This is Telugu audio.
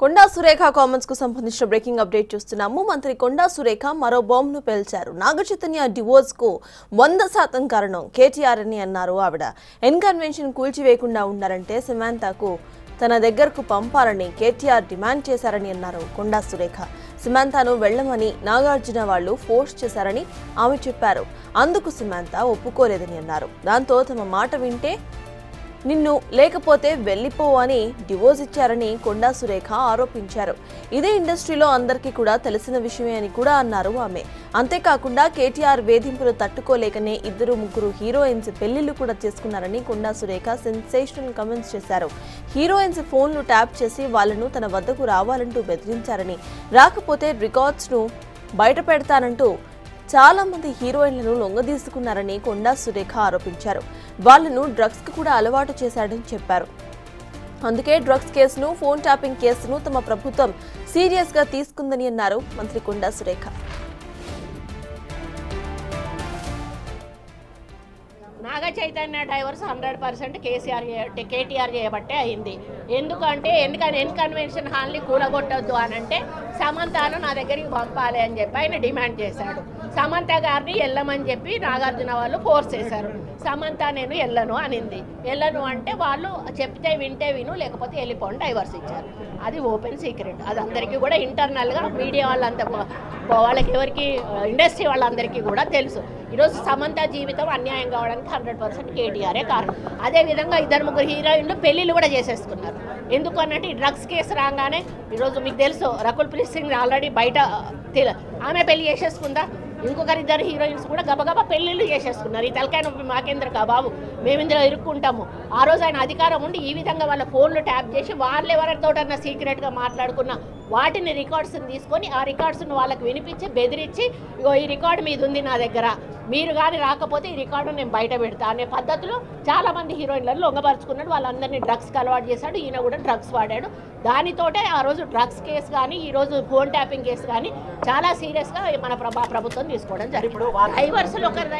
కొండా సురేఖ కామెంట్స్ కు సంబంధించిన బ్రేకింగ్ అప్డేట్ చూస్తున్నాము. మంత్రి కొండా సురేఖ మరో బాంబును పేల్చారు. నాగచైతన్య డివోర్స్ కు 100% కారణం కేటీఆర్ అని అన్నారు ఆవిడ. కన్వెన్షన్ కూల్చివేయకుండా ఉన్నారంటే సమంతకు తన దగ్గరకు పంపాలని కేటీఆర్ డిమాండ్ చేశారని అన్నారు కొండా సురేఖ. సమంతను వెళ్లమని నాగార్జున వాళ్లు ఫోర్స్ చేశారని ఆమె చెప్పారు. అందుకు సమంత ఒప్పుకోలేదని అన్నారు. దాంతో తమ మాట వింటే నిన్ను లేకపోతే వెళ్ళిపో అని డివోర్స్ ఇచ్చారని కొండా సురేఖ ఆరోపించారు. ఇదే ఇండస్ట్రీలో అందరికీ కూడా తెలిసిన విషయమే అని కూడా అన్నారు ఆమె. అంతేకాకుండా కేటీఆర్ వేధింపులు తట్టుకోలేకనే 2-3 హీరోయిన్స్ పెళ్లిళ్లు కూడా చేసుకున్నారని కొండా సురేఖ సెన్సేషనల్ కామెంట్స్ చేశారు. హీరోయిన్స్ ఫోన్లు ట్యాప్ చేసి వాళ్లను తన వద్దకు రావాలంటూ బెదిరించారని, రాకపోతే రికార్డ్స్ ను బయట పెడతానంటూ చాలా మంది హీరోయిన్లను లొంగదీసుకున్నారని కొండా సురేఖ ఆరోపించారు. వాళ్లను డ్రగ్స్ కు కూడా అలవాటు చేశాడని చెప్పారు. అందుకే డ్రగ్స్ కేసును, ఫోన్ ట్యాపింగ్ కేసును తమ ప్రభుత్వం సీరియస్ గా తీసుకుందని అన్నారు మంత్రి కొండా సురేఖ. నాగ చైతన్య డైవర్స్ 100% కేటీఆర్ చేయబట్టే అయింది. ఎందుకంటే కన్వెన్షన్ హాల్ని కూలగొట్టొద్దు అని అంటే సమంతను నా దగ్గరికి పంపాలి అని చెప్పి ఆయన డిమాండ్ చేశాడు. సమంత గారిని వెళ్ళమని చెప్పి నాగార్జున వాళ్ళు ఫోర్స్ చేశారు. సమంత నేను వెళ్ళను అనింది. వెళ్ళను అంటే వాళ్ళు చెప్తే వింటే విను, లేకపోతే వెళ్ళిపోండి డైవర్స్ ఇచ్చారు. అది ఓపెన్ సీక్రెట్. అది అందరికీ కూడా ఇంటర్నల్గా మీడియా వాళ్ళంతా వాళ్ళకి ఎవరికి ఇండస్ట్రీ వాళ్ళందరికీ కూడా తెలుసు. ఈరోజు సమంత జీవితం అన్యాయం కావడానికి 100% కేటీఆరే కారణం. అదేవిధంగా 2-3 హీరోయిన్లు పెళ్లిళ్ళు కూడా చేసేసుకున్నారు. ఎందుకు అన్నట్టు ఈ డ్రగ్స్ కేసు రాగానే ఈరోజు మీకు తెలుసు రకుల్ ప్రీత్ సింగ్ ఆల్రెడీ బయట ఆమె పెళ్లి చేసేసుకుందా. ఇంకొకరిద్దరు హీరోయిన్స్ కూడా గబగబా పెళ్లిళ్ళు చేసేసుకున్నారు. ఈ తలకాయ నొప్పి మాకేంద్ర బాబు, మేము ఇందులో ఇరుక్కుంటాము. ఆ రోజు ఆయన అధికారం ఉండి ఈ విధంగా వాళ్ళ ఫోన్లు ట్యాప్ చేసి వాళ్ళు ఎవరితోటన్నా సీక్రెట్గా మాట్లాడుకున్న వాటిని రికార్డ్స్ని తీసుకొని ఆ రికార్డ్స్ను వాళ్ళకి వినిపించి బెదిరించి, ఇగో ఈ రికార్డు మీద ఉంది నా దగ్గర, మీరు కానీ రాకపోతే ఈ రికార్డు నేను బయట పెడతా అనే పద్ధతిలో చాలామంది హీరోయిన్లను లొంగపరుచుకున్నాడు. వాళ్ళందరినీ డ్రగ్స్కి అలవాటు చేశాడు. ఈయన కూడా డ్రగ్స్ వాడాడు. దానితోటే ఆ రోజు డ్రగ్స్ కేసు కానీ ఈరోజు ఫోన్ ట్యాపింగ్ కేసు కానీ చాలా సీరియస్గా మన ప్రభుత్వం తీసుకోవడం జరిగింది. డైవర్స్లో ఒకరి